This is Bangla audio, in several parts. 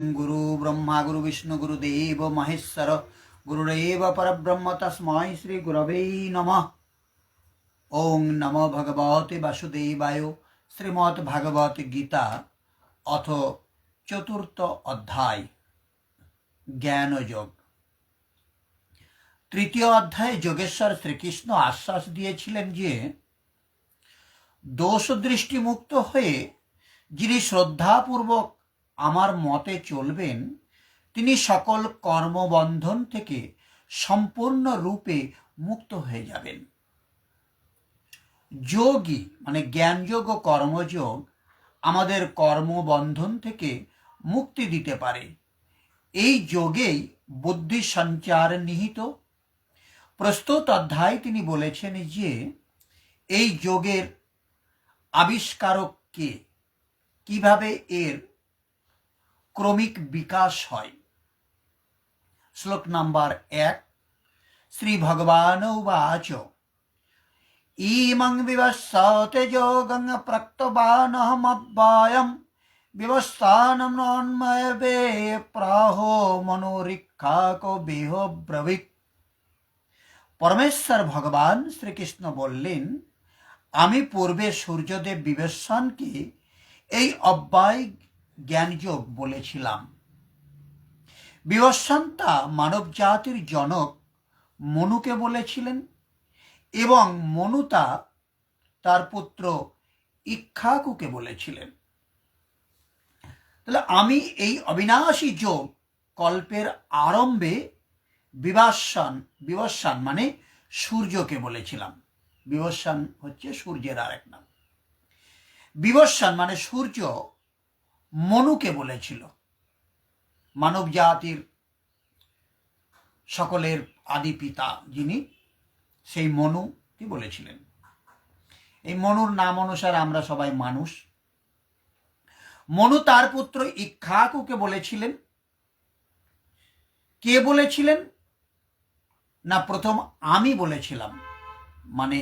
गुरु ब्रह्मा गुरु विष्णु गुरुदेव महेश्वर गुरुरेव परब्रह्म तस्मै श्री गुरवे नमः। ओं नमो भगवते वासुदेवाय। श्रीमद् भागवत गीता अथ चतुर्थ अध्याय ज्ञान योग। तृतीय अध्याय যোগেশ্বর শ্রীকৃষ্ণ আশ্বাস দিয়েছিলেন যে দোষ দৃষ্টি মুক্ত হয়ে যিনি শ্রদ্ধাপূর্বক আমার মতে চলবেন তিনি সকল কর্মবন্ধন থেকে সম্পূর্ণ রূপে মুক্ত হয়ে যাবেন। যোগী মানে জ্ঞানযোগ ও কর্মযোগ আমাদের কর্মবন্ধন থেকে মুক্তি দিতে পারে। এই যোগেই বুদ্ধি সঞ্চার নিহিত। প্রস্তুত অধ্যায় তিনি বলেছেন যে এই যোগের আবিষ্কারক কে, কিভাবে এর ক্রমিক বিকাশ হয়। শ্লোক নাম্বার 1। শ্রী ভগবান উবাচ ইমং বিবস্বতে যোগং প্রক্তবানহমব্যয়ম বিবস্থানম নন্ময়ে প্রাহো মনোরিক্ষাকো বেহ ব্রবীত। পরমেশ্বর ভগবান শ্রীকৃষ্ণ বললেন, আমি পূর্বে সূর্যদেব বিবস্বানকে এই অব্যয় জ্ঞানযোগ বলেছিলাম। বিবস্বান তা মানব জাতির জনক মনুকে বলেছিলেন এবং মনু তা তার পুত্র ইক্ষ্বাকুকে বলেছিলেন। তাহলে আমি এই অবিনাশী যোগ কল্পের আরম্ভে বিবস্বান মানে সূর্যকে বলেছিলাম। বিবস্বান হচ্ছে সূর্যের আরেক নাম। বিবস্বান মানে সূর্য মনুকে বলেছিল, মানব জাতির সকলের আদি পিতা যিনি, সেই মনুকে বলেছিলেন। এই মনুর নাম অনুসারে আমরা সবাই মানুষ। মনু তার পুত্র ইক্ষ্বাকুকে বলেছিলেন। কে বলেছিলেন না, প্রথম আমি বলেছিলাম, মানে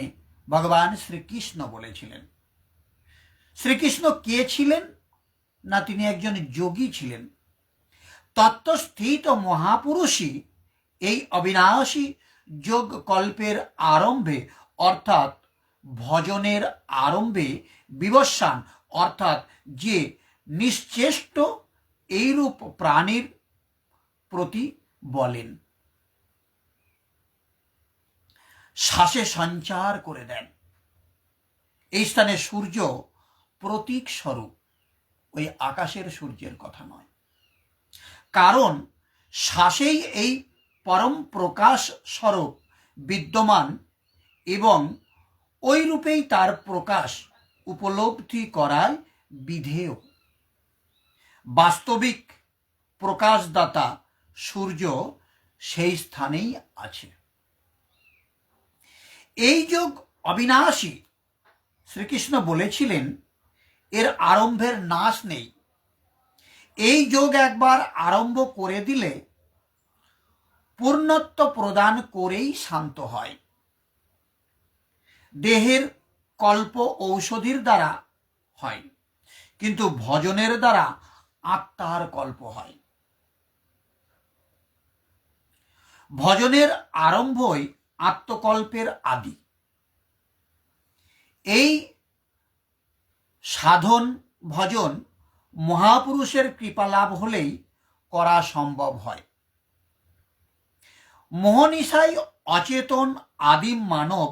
ভগবান শ্রীকৃষ্ণ বলেছিলেন। শ্রীকৃষ্ণ কে ছিলেন না, তিনি একজন যোগী ছিলেন। তত্ত্বস্থিত মহাপুরুষই এই অবিনাশী যোগ কল্পের আরম্ভে অর্থাৎ ভজনের আরম্ভে বিবস্বান অর্থাৎ যে নিশ্চেষ্ট এইরূপ প্রাণীর প্রতি বলেন। শ্বাসে সঞ্চার করে দেন। এই স্থানে সূর্য প্রতীক স্বরূপ, ওই আকাশের সূর্যের কথা নয়। কারণ শ্বাসেই এই পরম প্রকাশ স্বরূপ বিদ্যমান এবং ওই রূপেই তার প্রকাশ উপলব্ধি করায় বিধেয়। বাস্তবিক প্রকাশদাতা সূর্য সেই স্থানেই আছে। এই যোগ অবিনাশী। শ্রীকৃষ্ণ বলেছিলেন এর আরম্ভের নাশ নেই। এই যোগ একবার আরম্ভ করে দিলে পূর্ণত্ব প্রদান করেই শান্ত হয়। দেহের কল্প ঔষধির দ্বারা হয়, কিন্তু ভজনের দ্বারা আত্মার কল্প হয়। ভজনের আরম্ভই আত্মকল্পের আদি। এই সাধন ভজন মহাপুরুষের কৃপা লাভ হলেই করা সম্ভব হয়। মোহনিশাই অচেতন আদিম মানব,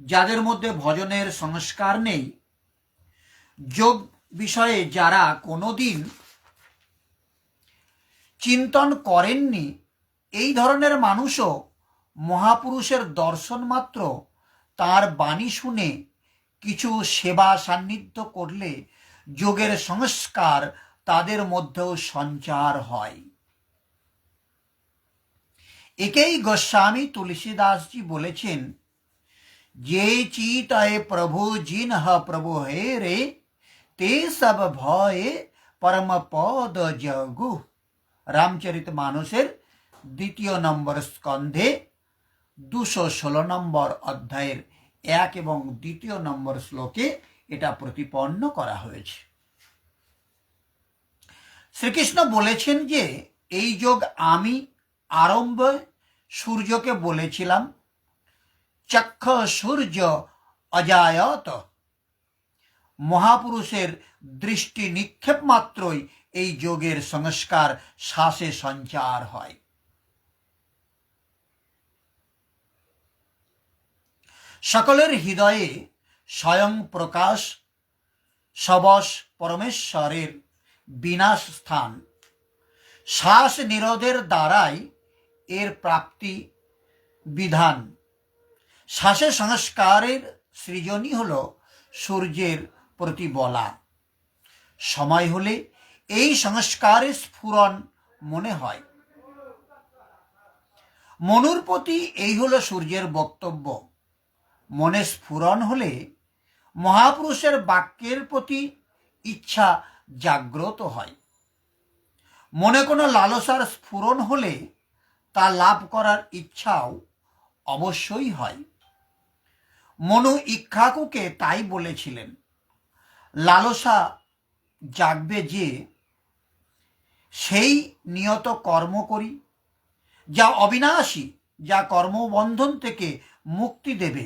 যাদের মধ্যে ভজনের সংস্কার নেই, যোগ বিষয়ে যারা কোনোদিন চিন্তন করেননি, এই ধরনের মানুষও মহাপুরুষের দর্শন মাত্র তার বাণী শুনে কিছু সেবা সান্নিধ্য করলে যোগের সংস্কার তাদের মধ্যেও সঞ্চার হয়। একেই গোস্বামী তুলসীদাসজি বলেছেন, যে চিতয়ে প্রভু জিনহ প্রভু হে রে তে সব ভয়ে পরম পদ জগু। রামচরিত মানসের 2 নম্বর স্কন্ধে 216 নম্বর অধ্যায়ের 1 এবং 2 নম্বর শ্লোকে এটা প্রতিপন্ন করা হয়েছে। শ্রীকৃষ্ণ বলেছেন যে এই যোগ আমি আরম্ভে সূর্যকে বলেছিলাম, চক্ষ সূর্য অজায়ত। মহাপুরুষের দৃষ্টি নিক্ষেপ মাত্রই এই যোগের সংস্কার শ্বাসে সঞ্চার হয়। সকলের হৃদয়ে স্বয়ং প্রকাশ সবস পরমেশ্বরের বিনাশ স্থান। শ্বাস নিরোধের দ্বারাই এর প্রাপ্তি বিধান। শ্বাসে সংস্কারের সৃজনই হল সূর্যের প্রতি বলা। সময় হলে এই সংস্কারের স্ফুরণ মনে হয়। মনুর প্রতি এই হলো সূর্যের বক্তব্য। মনে স্ফুরণ হলে মহাপুরুষের বাক্যের প্রতি ইচ্ছা জাগ্রত হয়। মনে কোনো লালসার স্ফুরণ হলে তা লাভ করার ইচ্ছাও অবশ্যই হয়। মনু ইক্ষ্বাকুকে তাই বলেছিলেন, লালসা জাগবে যে সেই নিয়ত কর্ম করি, যা অবিনাশী, যা কর্মবন্ধন থেকে মুক্তি দেবে।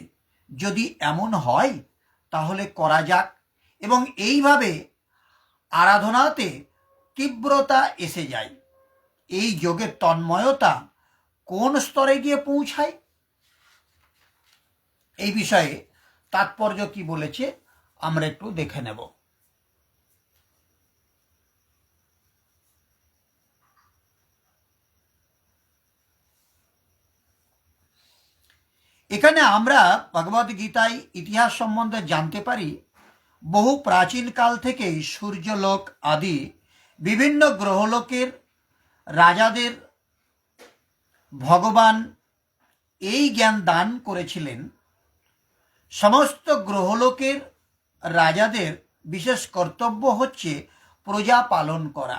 যদি এমন হয় তাহলে করা যাক। এবং এইভাবে আরাধনাতে তীব্রতা এসে যায়। এই যোগের তন্ময়তা কোন স্তরে গিয়ে পৌঁছায়, এই বিষয়ে তাৎপর্য কি বলেছে আমরা একটু দেখে নেব। এখানে আমরা ভগবদ গীতায় ইতিহাস সম্বন্ধে জানতে পারি, বহু প্রাচীন কাল থেকেই সূর্যলোক আদি বিভিন্ন গ্রহলোকের রাজাদের ভগবান এই জ্ঞান দান করেছিলেন। সমস্ত গ্রহলোকের রাজাদের বিশেষ কর্তব্য হচ্ছে প্রজা পালন করা,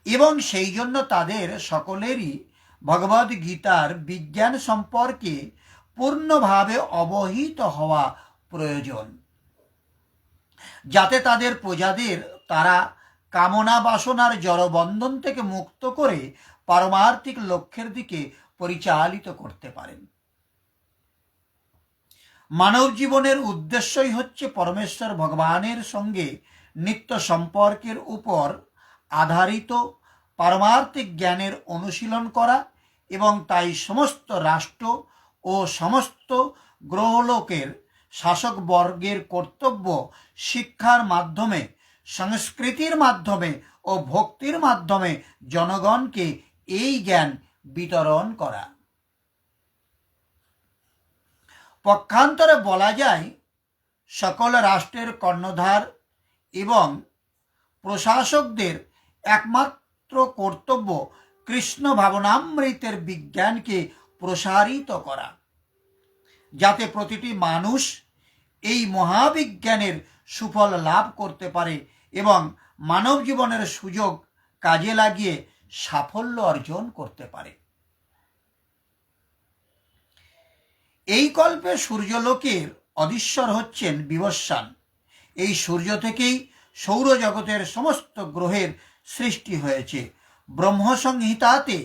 এবং সেই জন্য তাদের সকলেরই ভগবদ গীতার বিজ্ঞান সম্পর্কে পূর্ণভাবে অবহিত হওয়া প্রয়োজন, যাতে তাদের প্রজাদের তারা কামনা বাসনার জড়বন্ধন থেকে মুক্ত করে পারমার্থিক লক্ষ্যের দিকে পরিচালিত করতে পারেন। মানব জীবনের উদ্দেশ্যই হচ্ছে পরমেশ্বর ভগবানের সঙ্গে নিত্য সম্পর্কের উপর আধারিত পারমার্থিক জ্ঞানের অনুশীলন করা, এবং তাই সমস্ত রাষ্ট্র ও সমস্ত গ্রহলোকের শাসকবর্গের কর্তব্য শিক্ষার মাধ্যমে, সংস্কৃতির মাধ্যমে ও ভক্তির মাধ্যমে জনগণকে এই জ্ঞান বিতরণ করা। পক্ষান্তরে বলা যায়, সকল রাষ্ট্রের কর্ণধার এবং প্রশাসকদের একমাত্র কর্তব্য কৃষ্ণ ভাবনামৃতের বিজ্ঞানকে প্রসারিত করা, যাতে প্রতিটি মানুষ এই মহাবিজ্ঞানের সুফল লাভ করতে পারে এবং মানব জীবনের সুযোগ কাজে লাগিয়ে সাফল্য অর্জন করতে পারে। এই কল্পে সূর্যলোকের অধীশ্বর হচ্ছেন বিবস্বান। এই সূর্য থেকেই সৌরজগতের সমস্ত গ্রহের সৃষ্টি হয়েছে। ব্রহ্মসংহিতাতে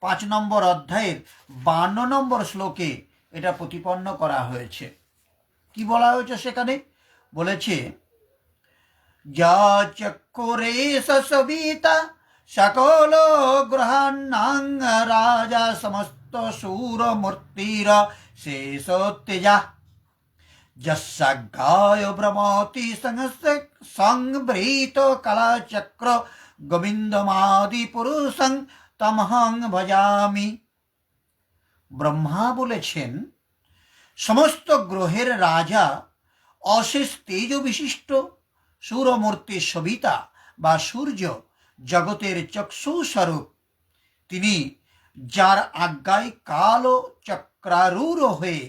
5 নম্বর অধ্যায়ের 52 নম্বর শ্লোকে এটা প্রতিপন্ন করা হয়েছে। কি বলা হয়েছে সেখানে? বলেছে, যা চক্ষুরে সবিতা সকল গ্রহাণাং রাজা সমস্ত সূরমূর্তির শেষোত্তেজা যস্যাজ্ঞায় ভ্রমতি সংবৃত কলাচক্র গোবিন্দমাদি পুরুষং তমহং ভজামি। ব্রহ্মা বলেছেন, সমস্ত গ্রহের রাজা অশেষ তেজ বিশিষ্ট সূরমূর্তি সবিতা বা সূর্য জগতের চক্ষু স্বরূপ। তিনি যার আজ্ঞায় কাল চক্রারূঢ় হয়ে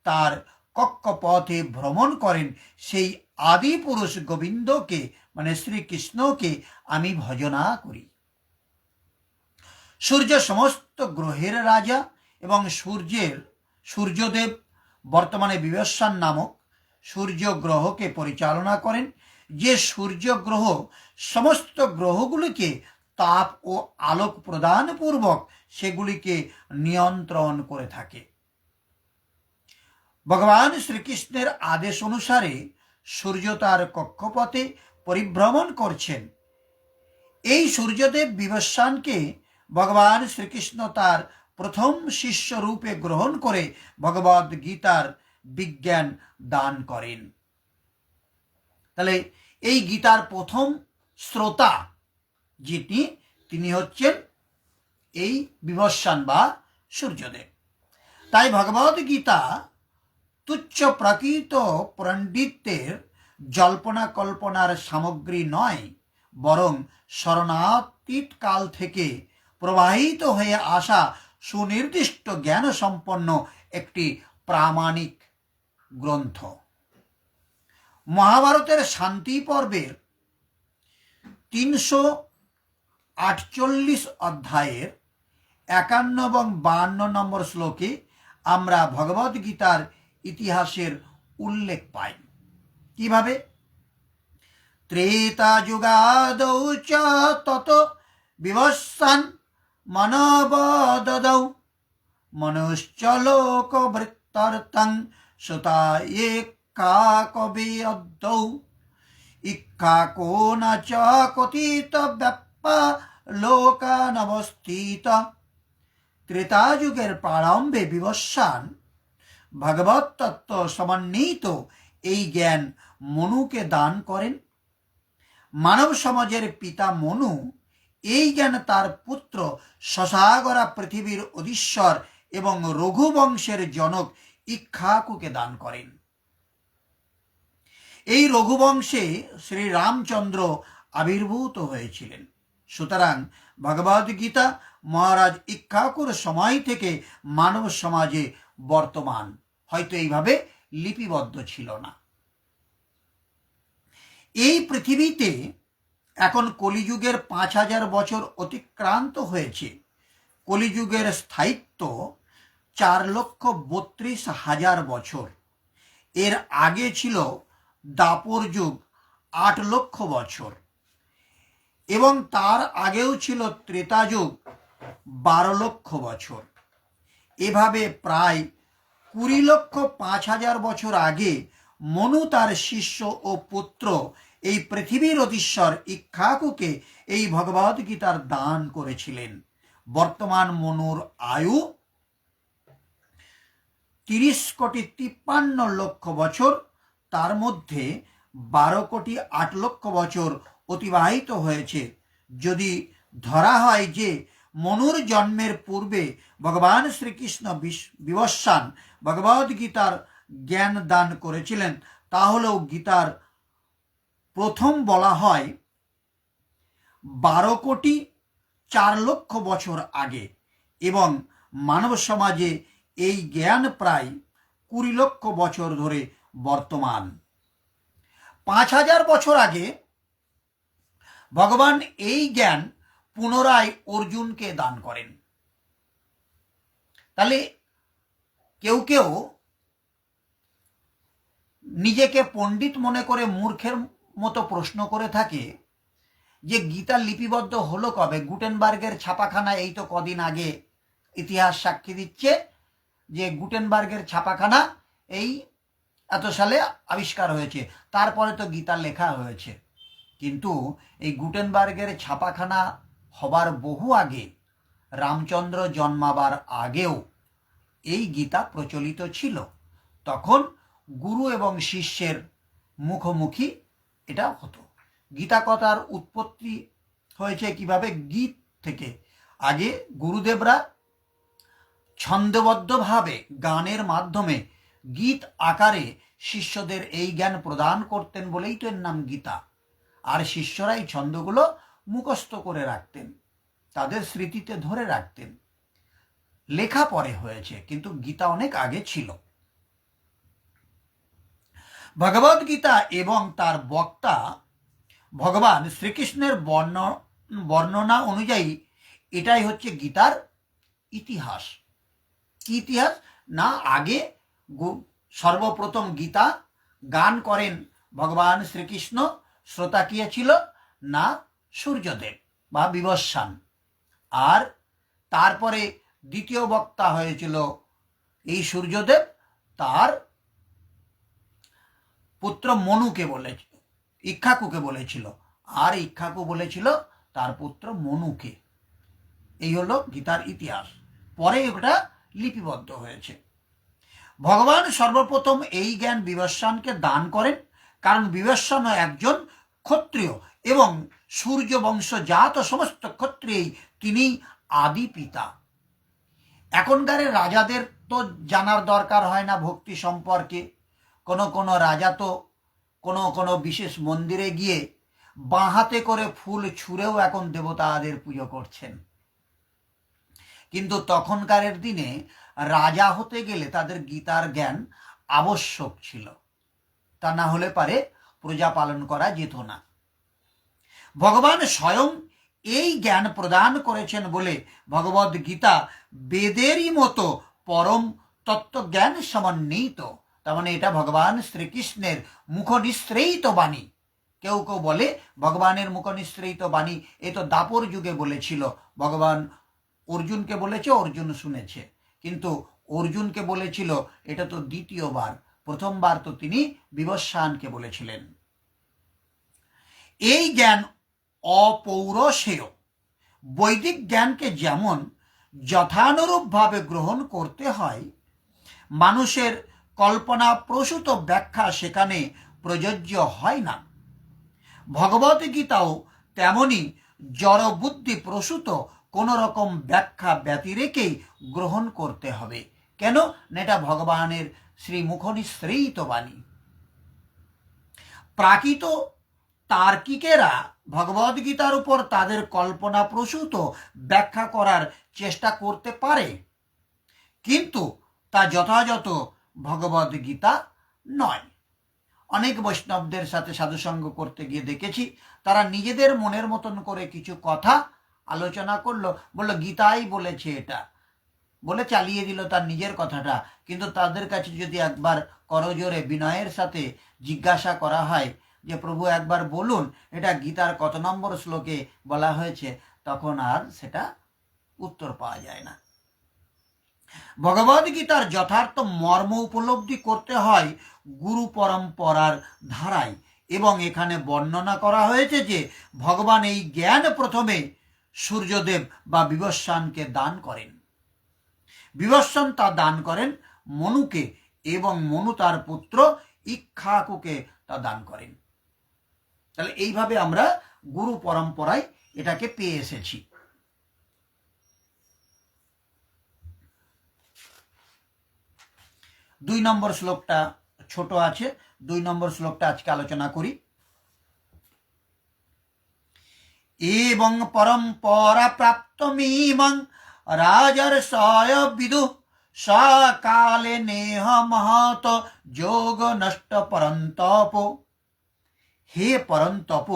তার কক্ষপথে ভ্রমণ করেন, সেই আদি পুরুষ গোবিন্দকে মানে শ্রীকৃষ্ণকে আমি ভজনা করি। সূর্য সমস্ত গ্রহের রাজা এবং সূর্যদেব বর্তমানে বিবস্বান নামক সূর্য গ্রহকে পরিচালনা করেন, যে সূর্য গ্রহ সমস্ত গ্রহগুলিকে তাপ ও আলোক প্রদান পূর্বক সেগুলিকে নিয়ন্ত্রণ করে থাকে। ভগবান শ্রীকৃষ্ণের আদেশ অনুসারে সূর্য তার কক্ষপথে পরিভ্রমণ করছেন। এই সূর্যদেব বিবস্বানকে ভগবান শ্রীকৃষ্ণ তার প্রথম শিষ্য রূপে গ্রহণ করে ভগবদ গীতার বিজ্ঞান দান করেন। তাহলে এই গীতার প্রথম শ্রোতা যিনি, তিনি হচ্ছেন এই বিবস্বান বা সূর্যদেব। তাই ভগবদ গীতা তুচ্ছ প্রকৃত পণ্ডিতের জল্পনা কল্পনার সামগ্রী নয়, বরং শরণাতীত কাল থেকে প্রবাহিত হয়ে আসা সুনির্দিষ্ট জ্ঞান সম্পন্ন একটি প্রামাণিক গ্রন্থ। মহাভারতের শান্তি পর্বের 348 অধ্যায়ের 51 এবং 52 নম্বর শ্লোকে আমরা ভগবদ গীতার ইতিহাসের উল্লেখ পাই। কিভাবে? ত্রেতা যুগাদৌ চ তত বিবস্বান মানবদদৌ মনুশ্চ লোকবৃত্তার্থং সুতা একাকবে অদ্যৌ ইক্কাকো ন চ কথিত ব্যাপা লোকানবস্থিত। ত্রেতা যুগের প্রারম্ভে বিবস্বান ভগবত তত্ত্ব সমন্বিত এই জ্ঞান মনুকে দান করেন। মানব সমাজের পিতা মনু এই জ্ঞান তার পুত্র শশাগরা পৃথিবীর অধীশ্বর এবং রঘুবংশের জনক ইক্ষ্বাকুকে দান করেন। এই রঘুবংশে শ্রী রামচন্দ্র আবির্ভূত হয়েছিলেন। সুতরাং ভগবদ গীতা মহারাজ ইক্ষ্বাকুর সময় থেকে মানব সমাজে বর্তমান, হয়তো এইভাবে লিপিবদ্ধ ছিল না। এই পৃথিবীতে এখন কলিযুগের 5000 বছর অতিক্রান্ত হয়েছে। কলিযুগের স্থায়িত্ব 4,32,000 বছর। এর আগে ছিল দাপর যুগ 8 লক্ষ বছর এবং তার আগেও ছিল ত্রেতা যুগ 12 লক্ষ বছর। এভাবে প্রায় 20,05,000 বছর আগে মনু তার শিষ্য ও পুত্র এই পৃথিবীর অধীশ্বর ইক্ষ্বাকুকে এই ভগবদ গীতার দান করেছিলেন। বর্তমান মনুর আয়ু 30,53,00,000 বছর, তার মধ্যে 12,08,00,000 বছর অতিবাহিত হয়েছে। যদি ধরা হয় যে মনুর জন্মের পূর্বে ভগবান শ্রীকৃষ্ণ বিবস্বান ভগবদ গীতার জ্ঞান দান করেছিলেন, তাহলেও গীতার প্রথম বলা হয় 12,04,00,000 বছর আগে এবং মানব সমাজে এই জ্ঞান প্রায় 20 লক্ষ বছর ধরে বর্তমান। 5000 বছর আগে ভগবান এই জ্ঞান পুনরায় অর্জুনকে দান করেন। তাহলে কেউ কেউ নিজেকে পণ্ডিত মনে করে মূর্খের মতো প্রশ্ন করে থাকে যে গীতা লিপিবদ্ধ হলো কবে? গুটেনবার্গের ছাপাখানা এই তো কদিন আগে ইতিহাস সাক্ষী দিচ্ছে যে গুটেনবার্গের ছাপাখানা এই এত সালে আবিষ্কার হয়েছে, তারপরে তো গীতা লেখা হয়েছে। কিন্তু এই গুটেনবার্গের ছাপাখানা হবার বহু আগে, রামচন্দ্র জন্মাবার আগেও এই গীতা প্রচলিত ছিল। তখন গুরু এবং শিষ্যের মুখোমুখি এটা হতো। গীতা কথার উৎপত্তি হয়েছে কিভাবে? গীত থেকে। আগে গুরুদেবরা ছন্দবদ্ধভাবে গানের মাধ্যমে গীত আকারে শিষ্যদের এই জ্ঞান প্রদান করতেন বলেই তো এর নাম গীতা। আর শিষ্যরা এই ছন্দগুলো মুখস্থ করে রাখতেন, তাদের স্মৃতিতে ধরে রাখতেন। লেখা পরে হয়েছে, কিন্তু গীতা অনেক আগে ছিল। ভগবদ গীতা এবং তার বক্তা ভগবান শ্রীকৃষ্ণের বর্ণনা অনুযায়ী এটাই হচ্ছে গীতার ইতিহাস। কি ইতিহাস? না, আগে সর্বপ্রথম গীতা গান করেন ভগবান শ্রীকৃষ্ণ শ্রোতা কে ছিল না সূর্যদেব বা বিবস্বান। আর তারপরে দ্বিতীয় বক্তা হয়েছিল এই সূর্যদেব, তার পুত্র মনুকে বলেছিল, ইক্ষ্বাকুকে বলেছিল, আর ইক্ষ্বাকু বলেছিল তার পুত্র মনুকে। এই হলো গীতার ইতিহাস। পরে এটা লিপিবদ্ধ হয়েছে। ভগবান সর্বপ্রথম এই জ্ঞান বিবস্বানকে দান করেন, কারণ বিবস্বান একজন ক্ষত্রিয় এবং সূর্য বংশজাত সমস্ত ক্ষত্রিয়ই তিনি আদি পিতা। এখনকার রাজাদের তো জানার দরকার হয় না ভক্তি সম্পর্কে। কোনো রাজা তো কোনো বিশেষ মন্দিরে গিয়ে বাঁ হাতে করে ফুল ছুঁড়েও এখন দেবতাদের পুজো করছেন। কিন্তু তখনকারের দিনে রাজা হতে গেলে তাদের গীতার জ্ঞান আবশ্যক ছিল, তা না হলে পারে প্রজা পালন করা যেত না। ভগবান স্বয়ং এই জ্ঞান প্রদান করেছেন বলে ভগবদ গীতা বেদেরই মতো পরম তত্ত্বজ্ঞান সমন্বিত। তার মানে এটা ভগবান শ্রীকৃষ্ণের মুখনিঃসৃত বাণী। কেউ কেউ বলে ভগবানের মুখনিঃসৃত বাণী এ তো দাপর যুগে বলেছিল, ভগবান অর্জুনকে বলেছে, অর্জুন শুনেছে। কিন্তু অর্জুনকে বলেছিল এটা তো দ্বিতীয়বার, প্রথমবার তো তিনি বিবস্বানকে বলেছিলেন। এই জ্ঞান অপৌরসেয়। বৈদিক জ্ঞানকে যেমন যথানুরূপভাবে গ্রহণ করতে হয়, মানুষের কল্পনা প্রসূত ব্যাখ্যা সেখানে প্রযোজ্য হয় না। ভগবদ্গীতাও তেমনি জড়বুদ্ধি প্রসূত কোন রকম ব্যাখ্যা ব্যতিরেকেই গ্রহণ করতে হবে। কেন না এটা ভগবানের শ্রীমুখনিঃসৃত বাণী। প্রাকৃত তার্কিকেরা ভগবদ্গীতার উপর তাদের কল্পনা প্রসূত ব্যাখ্যা করার চেষ্টা করতে পারে, কিন্তু তা যথাযথ ভগবদ্গীতা নয়। অনেক বৈষ্ণবদের সাথে সাধুসঙ্গ করতে গিয়ে দেখেছি, তারা নিজেদের মনের মতন করে কিছু কথা আলোচনা করলো, বললো গীতাই বলেছে এটা, বলে চালিয়ে দিল তার নিজের কথাটা। কিন্তু তাদের কাছে যদি একবার করজোরে বিনয়ের সাথে জিজ্ঞাসা করা হয় যে প্রভু একবার বলুন এটা গীতার কত নম্বর শ্লোকে বলা হয়েছে, তখন আর সেটা উত্তর পাওয়া যায় না। ভগবদ্গীতার যথার্থ মর্ম উপলব্ধি করতে হয় গুরু পরম্পরার ধারায়, এবং এখানে বর্ণনা করা হয়েছে যে ভগবান এই জ্ঞান প্রথমে সূর্যদেব বা বিবস্বানকে দান করেন। বিবস্বান তা দান করেন মনুকে, এবং মনু তার পুত্র ইক্ষ্বাকুকে তা দান করেন। তাহলে এইভাবে আমরা গুরু পরম্পরায় এটাকে পেয়ে এসেছি। দুই নম্বর শ্লোকটা ছোট আছে, দুই নম্বর শ্লোকটা আজকে আলোচনা করি। এবং পরম্পরা প্রাপ্তমিমং রাজর্ষয় বিদু সকালে নেহ মহত যোগ নষ্ট পরন্তপ। হে পরন্তপ,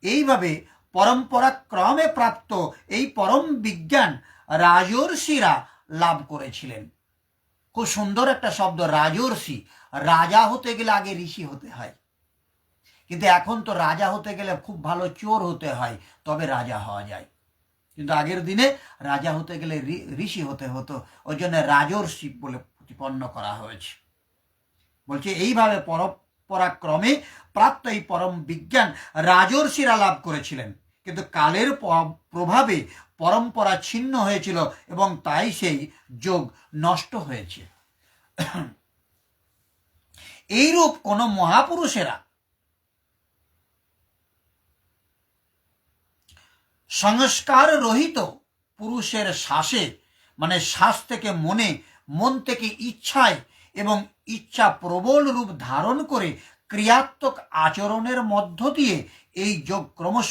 এইভাবে পরম্পরা ক্রমে প্রাপ্ত এই পরম বিজ্ঞান রাজর্ষিরা লাভ করেছিলেন। খুব সুন্দর একটা শব্দ রাজর্ষি। রাজা হতে গেলে আগে ঋষি হতে হয়, কিন্তু এখন তো রাজা হতে গেলে খুব ভালো চোর হতে হয়, তবে রাজা হওয়া যায়। কিন্তু আগের দিনে রাজা হতে গেলে ঋষি হতে হতো, ওই জন্য রাজর্ষি বলে প্রতিপন্ন করা হয়েছে। বলছে এইভাবে পরাক্রমে প্রাপ্ত এই পরম বিজ্ঞান রাজর্ষিরা লাভ করেছিলেন, কিন্তু কালের প্রভাবে পরম্পরা ছিন্ন হয়েছিল এবং তাই সেই যোগ নষ্ট হয়েছে। এইরূপ কোন মহাপুরুষেরা সংস্কার রহিত পুরুষের শ্বাসে, মানে শ্বাস থেকে মনে, মন থেকে ইচ্ছায় এবং ইচ্ছা প্রবল রূপ ধারণ করে ক্রিয়াত্মক আচরণের মধ্য দিয়ে এই যোগ ক্রমশ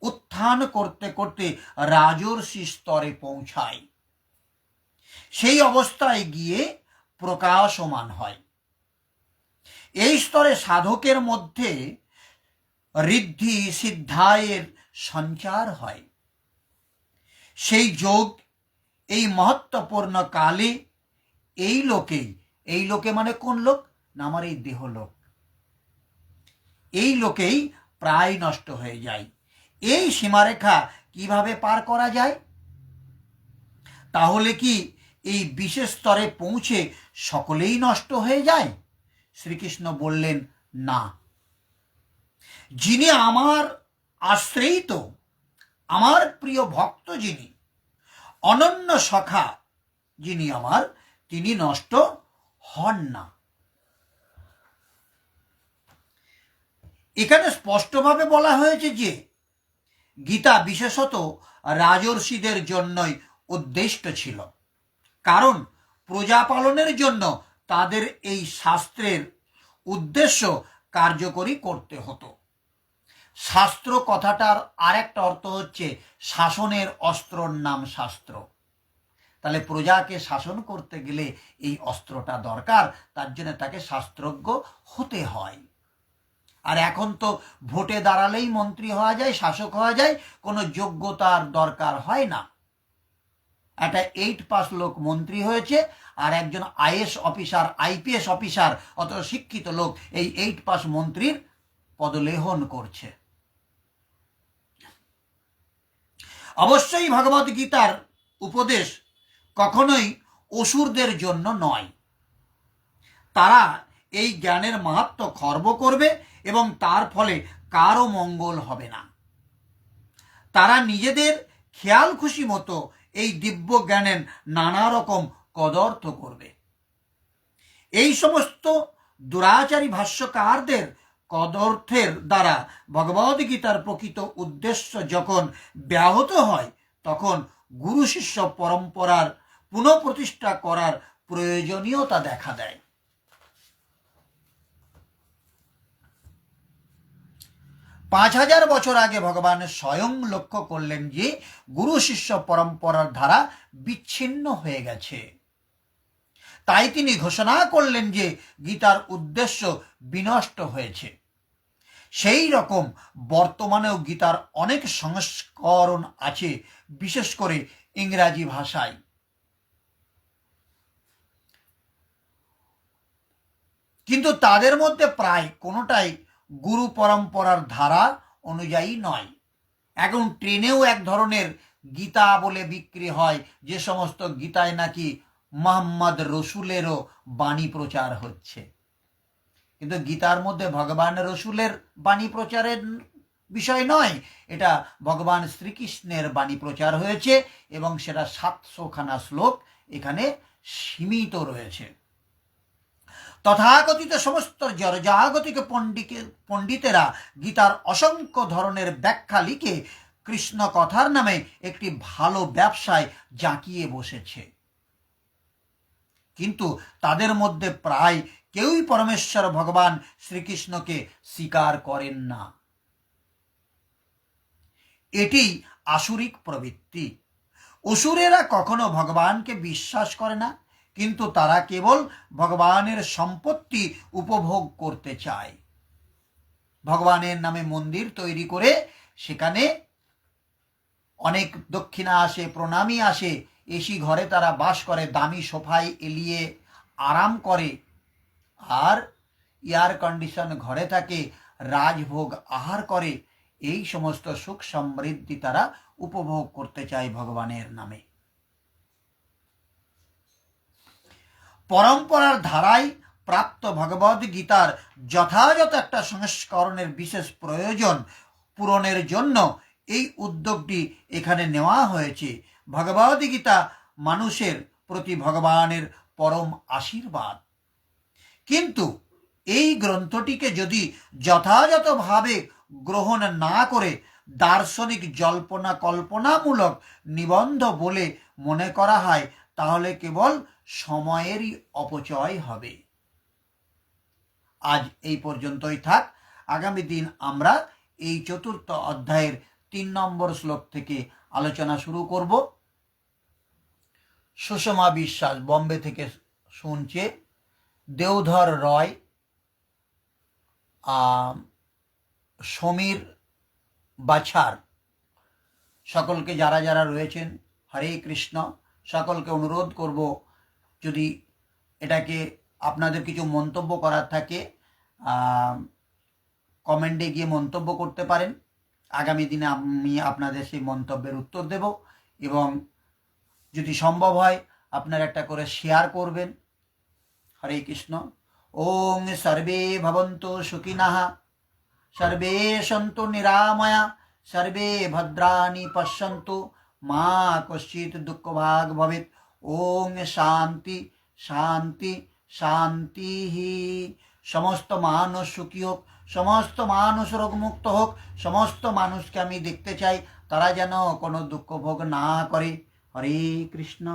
উত্থান করতে করতে রাজর্ষি স্তরে পৌঁছায়। সেই অবস্থায় গিয়ে প্রকাশমান হয়। এই স্তরে সাধকের মধ্যে ঋদ্ধি সিদ্ধায়ের সঞ্চার হয়। সেই যোগ এই মহত্বপূর্ণ কালে এই লোকে মানে কোন লোক না, আমার এই দেহ লোক, এই লোকেই প্রায় নষ্ট হয়ে যায়। এই সীমারেখা কিভাবে পার করা যায়? তাহলে কি এই বিশেষ স্তরে পৌঁছে সকলেই নষ্ট হয়ে যায়? শ্রীকৃষ্ণ বললেন, না। যিনি আমার আশ্রয়িত, আমার প্রিয় ভক্ত, যিনি অনন্য সখা, যিনি আমার, তিনি নষ্ট হন না। এখানে স্পষ্টভাবে বলা হয়েছে যে গীতা বিশেষত রাজর্ষিদের জন্যই উদ্দিষ্ট ছিল, কারণ প্রজা পালনের জন্য তাদের এই শাস্ত্রের উদ্দেশ্য কার্যকরী করতে হতো। শাস্ত্র কথাটার আরেকটা অর্থ হচ্ছে শাসনের অস্ত্রর নাম শাস্ত্র। তাহলে প্রজাকে শাসন করতে গেলে এই অস্ত্রটা দরকার, তার জন্য তাকে শাস্ত্রজ্ঞ হতে হয়। আর এখন তো ভোটে দাঁড়ালেই মন্ত্রী হওয়া যায়, শাসক হওয়া যায়, কোনো যোগ্যতার দরকার হয় না। একটা 8 পাস লোক মন্ত্রী হয়েছে, আর একজন আইএস অফিসার, আইপিএস অফিসার, অত শিক্ষিত লোক এই 8 পাস মন্ত্রীর পদলেহন করছে। অবশ্যই ভগবদ গীতার উপদেশ কখনোই অসুরদের জন্য নয়। তারা এই জ্ঞানের মাহাত্ম্য খর্ব করবে এবং তার ফলে কারও মঙ্গল হবে না। তারা নিজেদের খেয়াল খুশি মতো এই দিব্য জ্ঞানের নানা রকম কদর্থ করবে। এই সমস্ত দুরাচারী ভাষ্যকারদের কদর্থের দ্বারা ভগবদ গীতার প্রকৃত উদ্দেশ্য যখন ব্যাহত হয়, তখন গুরু শিষ্য পরম্পরার পুনঃপ্রতিষ্ঠা করার প্রয়োজনীয়তা দেখা দেয়। 5000 বছর আগে ভগবান স্বয়ং লক্ষ্য করলেন যে গুরু শিষ্য পরম্পরার ধারা বিচ্ছিন্ন হয়ে গেছে। তাই তিনি ঘোষণা করলেন যে গীতার উদ্দেশ্য বিনষ্ট হয়েছে। সেই রকম বর্তমানেও গীতার অনেক সংস্করণ আছে, বিশেষ করে ইংরাজি ভাষায়। কিন্তু তাদের মধ্যে প্রায় কোনোটাই গুরু পরম্পরার ধারা অনুযায়ী নয়। এখন ট্রেনেও এক ধরনের গীতা বলে বিক্রি হয়, যে সমস্ত গীতায় নাকি মোহাম্মদ রসুলেরও বাণী প্রচার হচ্ছে। কিন্তু গীতার মধ্যে ভগবান রসুলের বাণী প্রচারের বিষয় নয়, এটা ভগবান শ্রীকৃষ্ণের বাণী প্রচার হয়েছে এবং সেটা 700খানা শ্লোক এখানে সীমিত রয়েছে। তথাকথিত সমস্ত জড়জাগতিক পণ্ডিতেরা গীতার অসংখ্য ধরনের ব্যাখ্যা লিখে কৃষ্ণ কথার নামে একটি ভালো ব্যবসায় জাঁকিয়ে বসেছে। কিন্তু তাদের মধ্যে প্রায় কেউই পরমেশ্বর ভগবান শ্রীকৃষ্ণকে স্বীকার করেন না। এটি আসুরিক প্রবৃত্তি। অসুরেরা কখনো ভগবানকে বিশ্বাস করে না, কিন্তু তারা কেবল ভগবানের সম্পত্তি উপভোগ করতে চায়। ভগবানের নামে মন্দির তৈরি করে সেখানে অনেক দক্ষিণা আসে, প্রণামী আসে, এসি ঘরে তারা বাস করে, দামি সোফায় এলিয়ে আরাম করে, আর এয়ার কন্ডিশন ঘরে থাকে, রাজভোগ আহার করে। এই সমস্ত সুখ সমৃদ্ধি তারা উপভোগ করতে চায় ভগবানের নামে। পরম্পরার ধারায় প্রাপ্ত ভগবদ গীতার যথাযথ একটা সংস্করণের বিশেষ প্রয়োজন পূরণের জন্য এই উদ্যোগটি এখানে নেওয়া হয়েছে। ভগবদ গীতা মানুষের প্রতি ভগবানের পরম আশীর্বাদ। কিন্তু এই গ্রন্থটিকে যদি যথাযথভাবে গ্রহণ না করে দার্শনিক জল্পনা কল্পনামূলক নিবন্ধ বলে মনে করা হয়, তাহলে কেবল সময়েরই অপচয় হবে। আজ এই পর্যন্তই থাক। আগামী দিন আমরা এই 4th অধ্যায়ের 3 নম্বর শ্লোক থেকে আলোচনা শুরু করব। সুষমা বিশ্বাস বম্বে থেকে শুনছে, দেওধর রয়, সমীর বাছার, সকলকে যারা যারা রয়েছেন, হরে কৃষ্ণ। সকলকে অনুরোধ করব, যদি এটাকে আপনাদের কিছু মন্তব্য করার থাকে কমেন্টে গিয়ে মন্তব্য করতে পারেন। আগামী দিনে আমি আপনাদের সেই মন্তব্যের উত্তর দেব, এবং যদি সম্ভব হয় আপনারা একটা করে শেয়ার করবেন। হরে কৃষ্ণ। ওং সর্বে ভবন্তু সুখিনঃ, সর্বে সন্তু নিরাময়া, সর্বে ভদ্রাণি পশ্যন্তু, মা কশ্চিৎ দুঃখভাগ ভবেৎ। ওং শান্তি শান্তি শান্তি। সমস্ত মানুষ সুখী হোক, সমস্ত মানুষ রোগমুক্ত হোক, সমস্ত মানুষকে আমি দেখতে চাই তারা যেন কোনো দুঃখ ভোগ না করে। হরে কৃষ্ণ।